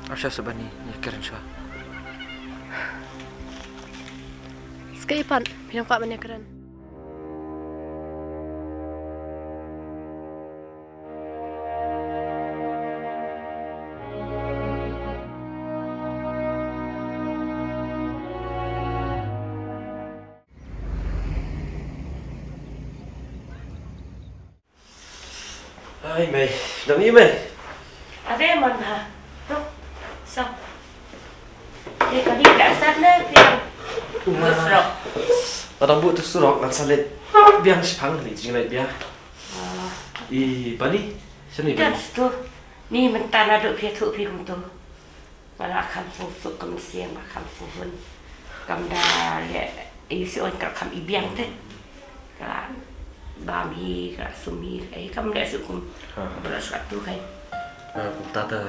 Asya sebani nyakirin siya. Sekaipan, pinangkak menyakaran. Ay, May. Dami, May. Ada man ha. Tuh. So. Dia kali tak start na piang. Busro. Padang bu tu surok nak salit. Biang sepang ni jing lai biang. Bani. Sini Dan bani. tu ni mentana duk pia tu pi kum tu. Malah kam fuk kam siang ma kam fuhun. Kam da le isi on kam ibiang te. Kan bami ka sumi ai kam le su kum. Beras kat tu kai. Tata.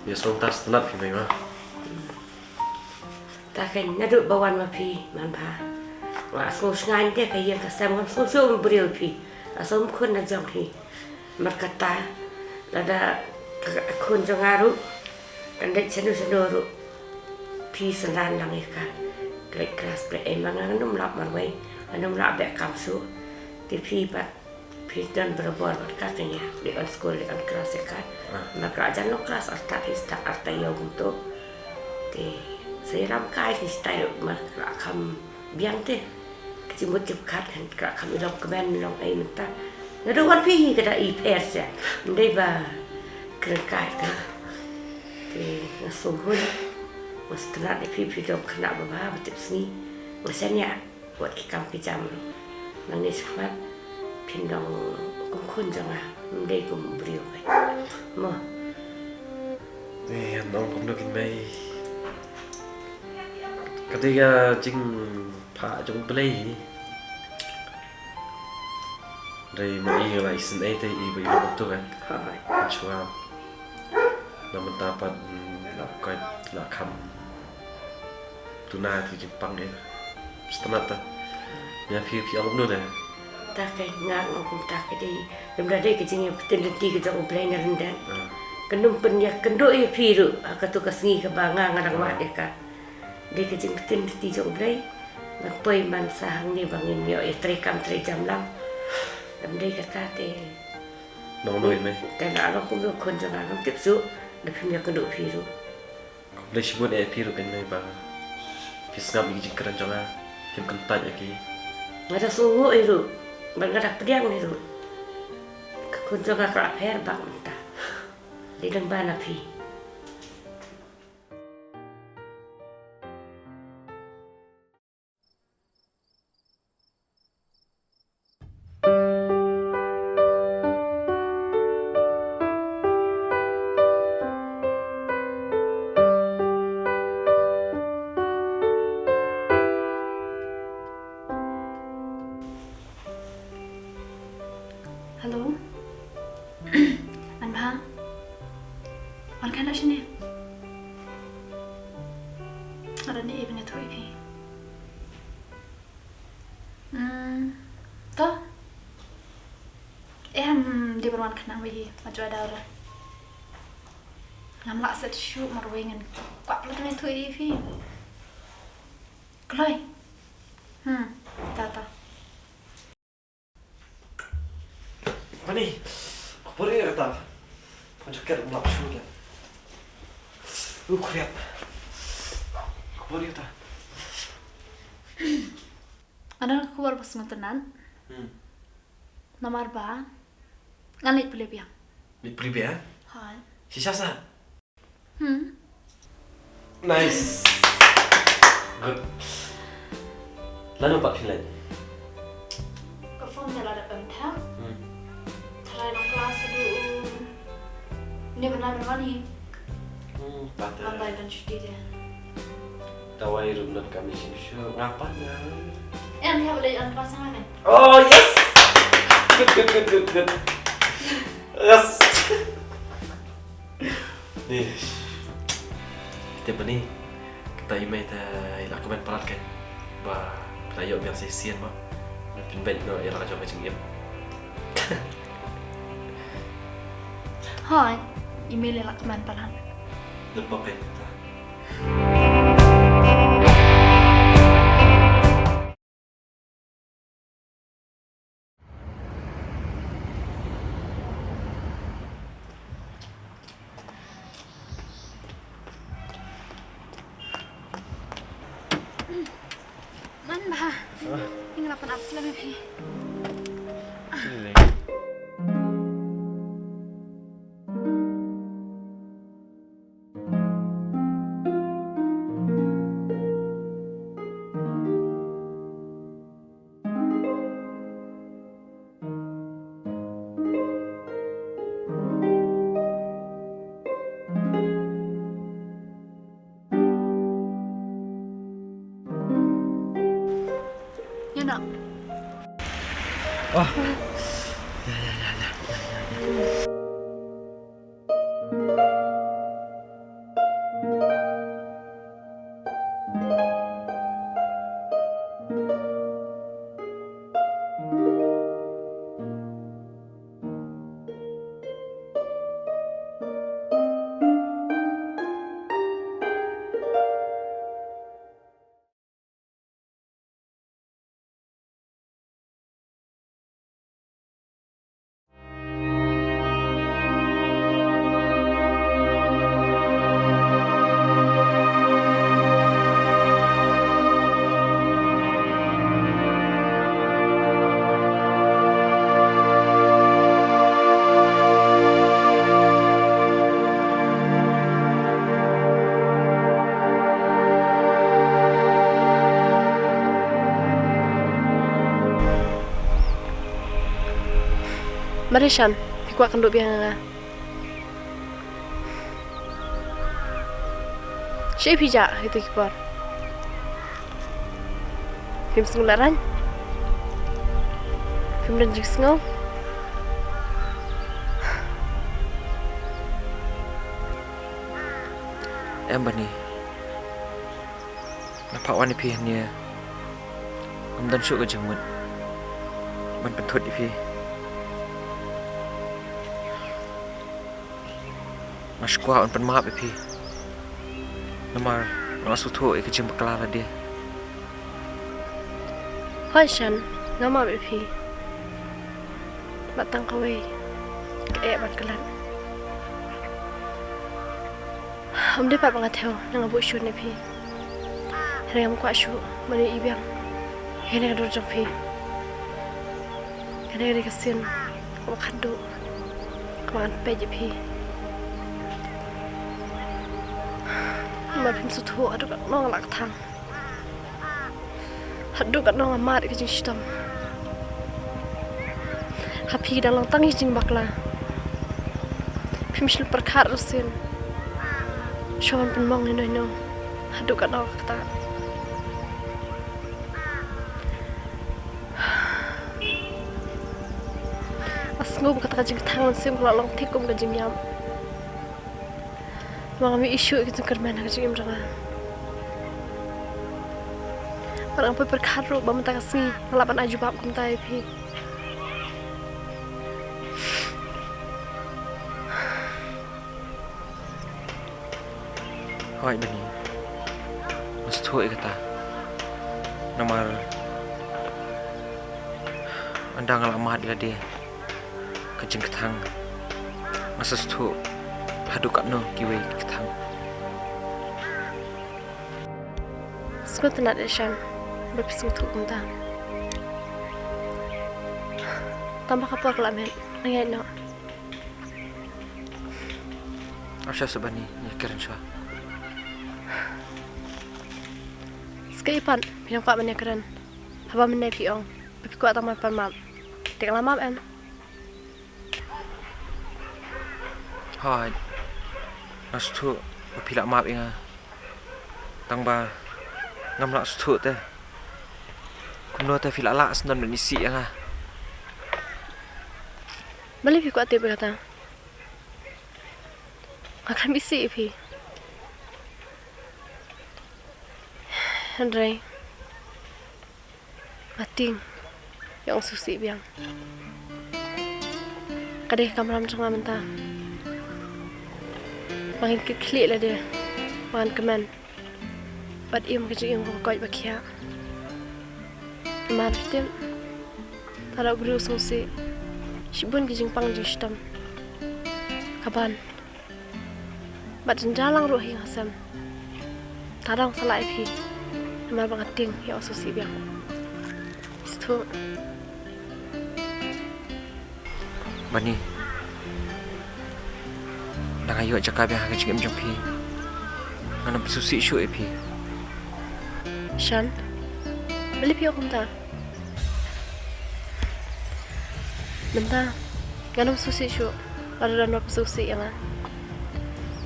Ya song tas tenat pi May mah. Ta kan na duk bawan ma pi man ba. Wa so ngan te kai yang ka sam kam so beriu pi. Asom kun na jong hi. Markata ada kun jong aru. Dan dek senu pi senan lang ika. Grade kelas bre emang nganum lap marwai. Nganum lap bek kam su. Di pi bat pi dan berbuat katanya di on school di on kelas ikan. Maka aja no kelas arta hista arta yo untuk di seram kai di style maka kam biang te kecimut kat kan kam ilong kemen ilong ai menta. Ngaduan pi kada i pers ya. Ndai ba keren kai ka. Di ngasuhun setelah di pi dom kena baba betip sini. Masanya buat ikam pijam lo. Nangis kuat pindong kun jangan ndai kum beriu kai. Mo Nong kum dokin May. Ketika jing pak jong play. Dari mai ngai sen ai te ibu ibu tu kan. hai. Chua. Namun dapat lakukan lakam. Tuna tu Jepang ni. Setengah ta. Ya pi alam nu dah. Ta kai ngang kum ta kai dei. Dem da dei ke jing petin lenti ke jong play na rendan. Kendum penyak kendo e piru akatu kasngi ke banga ngadang wat ka. Dei ke jing petin lenti jong play. Nak poi man sahang ni bangin yo e trekam 3 jam lang. Dem dei kata te Nong noi May. dan along kum yo kon jong along tip su de penyak kendo piru. Boleh sebut pi ru kan May ba. Pis ngam jing keren jonga. Kim kentat lagi. Ngada sungu iru. Bangada pediang iru. Kun jong akra per bang menta. Di lembana pi. Halo. An ba? An kan sini. Ada ni ibn tu ipi. Toh. Di berwan kena wihi maju ada orang. Ngam lak set shoot marwengan. Kwak pula tu ipi. Kloi. Tata. Bani. Apa dia kata? Macam ker melap syu kan. Kriat. Apa dia kata? Ada keluar pas tenan. Nomor ba? Ngalit boleh biang. Mit pribe ya? Hai. Si Shasa. Nice. Good. Lalu Pak Finland. Kau phone dia ada pentak. Try nong kelas dulu. Ini benar ni. Pata. Lambai dan cuti dia. Tawai rumah kami sih ngapain ya? Ni apa lagi an kelas mana? Oh yes. Good. Yes. Nih. Kita ni kita imai ta lakukan perat kan. Ba pelayo biar sesian mah. Pin bet no ya raja macam ni. Hai, email yang lakman palan. Lebok kayak kita. Man bah. Ini ngelapan apa sih lah Pi? Ya nak. Oh. Marishan, Pi kuat kenduk biang nga. Siapa pijak itu kipar? Pim sengularan? Pim renjik sengau? Em bani nampak wani pi ni dan syuk ke jengmut ban pentut di pi mas kuah on pen maaf di pi namar ngasu tu ke jeng bekala dia Haishan, ngama Pi. Batang kawai, ke bangkalan. Dia pak bangat tahu nang abu syur ni Pi. Hari yang kuat syur mana ibiang. Kena ada orang Pi. Kena ada kesin, kau kandu, kau makan peji Pi. Mapim sutu aduh kat nong lak thang. Aduh kat nong amat ke jing sitam. Hapi dalam tangi jing bakla. Pim sil perkar rusin. Shawan penmong ni no. Aduh kat nong kata. Asngub kata jing thang sim kala long thikum ke jing yam. Mangami isu kita kerman ke jing imranga. Parang pun perkara bamu tak kasih lapan aju bab kuntai Pi. Hoi bani mas tu kata namar andang alamat dia ke jeng ketang masa tu hadu kat no kiwe ketang Sekut nak desham berpisah tu kunta. Tambah kapal kelamin, nangai no. Asya sebani ni keren syah Sekaipan, pinang kuat mana keren. Apa mana piong, tapi kuat tamat pamam. Tik lama em. Hoi mas tu pilak maaf inga tang ba ngam lak tu te kumno te filak lak senan menisi inga Balik pi kuat tiap berkata. Akan bisi Pi. Andrei. Mating. Yang susi biang. Kadeh kameram cengah mentah. makin keklik lah dia. Makan keman. Bad im kecil im kau bakia. Mar tim. Tara buru sosi. Shibun kijing pang jistam. Kaban. Bad jenjalang ruh hing asam. Tarang salah ip. Mar bangating ya sosi biang. Itu. Bani. Nang ayo cakap yang kecil em jompi. Ana bersusi syu ip. Shan. Beli piok kumta. Benta. Ganam susi syu. Ada dan susi yang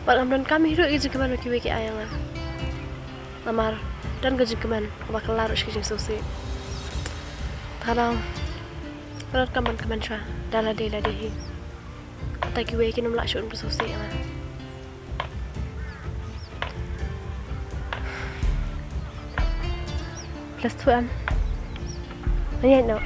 Pak Amran kami hidup kerja keman bagi wiki ayang Lamar dan kerja keman bakal larus kerja susi. Tarang. Berat keman cua. Dala dehi. Taki wiki nom lak syun bersusi yang Plus tuan. Banyak no.